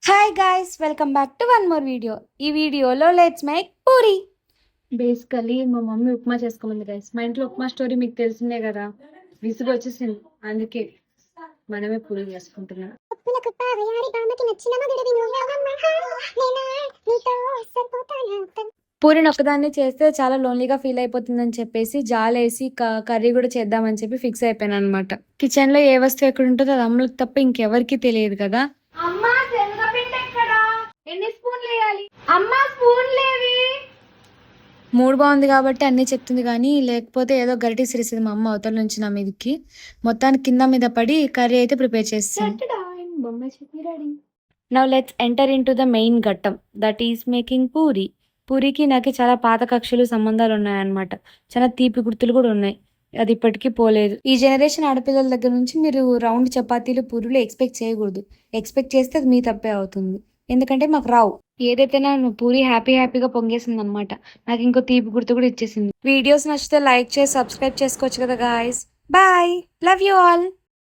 Hi guys, welcome back to one more video. ఈ వీడియోలో let's make puri. Basically మా mummy upma చేసుకోమంది guys. మా ఇంట్లో ఉప్మా స్టోరీ మీకు తెలిసిందే కదా, విసుగు వచ్చేసింది. అందుకే మనమే పూరి చేసుకుంటున్నాం. పూరిని ఒక్కదాన్ని చేస్తే చాలా లోన్లీగా ఫీల్ అయిపోతుందని చెప్పేసి జాలేసి కర్రీ కూడా చేద్దామని చెప్పి ఫిక్స్ అయిపోయాను అనమాట. కిచెన్ లో ఏ వస్తువు ఎక్కడ ఉంటుందో అది అమ్మలకు తప్ప ఇంకెవరికి తెలియదు కదా. మూడు బాగుంది కాబట్టి అన్నీ చెప్తుంది, కానీ లేకపోతే ఏదో గరిటి సిరిసింది మా అమ్మ అవతల నుంచి నా మీదకి. మొత్తానికి కింద మీద పడి కర్రీ అయితే ప్రిపేర్ చేస్తాను. Now let's enter in to the main ఘట్టం, దట్ ఈస్ మేకింగ్ పూరి. పూరికి నాకు చాలా పాత కక్షలు సంబంధాలు ఉన్నాయన్నమాట. చాలా తీపి గుర్తులు కూడా ఉన్నాయి. అది ఇప్పటికీ పోలేదు. ఈ జనరేషన్ ఆడపిల్లల దగ్గర నుంచి మీరు రౌండ్ చపాతీలు పూరీలు ఎక్స్పెక్ట్ చేయకూడదు. ఎక్స్పెక్ట్ చేస్తే అది మీ తప్పే అవుతుంది, ఎందుకంటే మాకు రావు. ఏదైతే నా పూరి హ్యాపీగా పొంగేసింది అనమాట. నాకు ఇంకో తీపి గుర్తు కూడా ఇచ్చేసింది. వీడియోస్ నచ్చితే లైక్ చేసి సబ్స్క్రైబ్ చేసుకోవచ్చు కదా guys. Bye, love you all.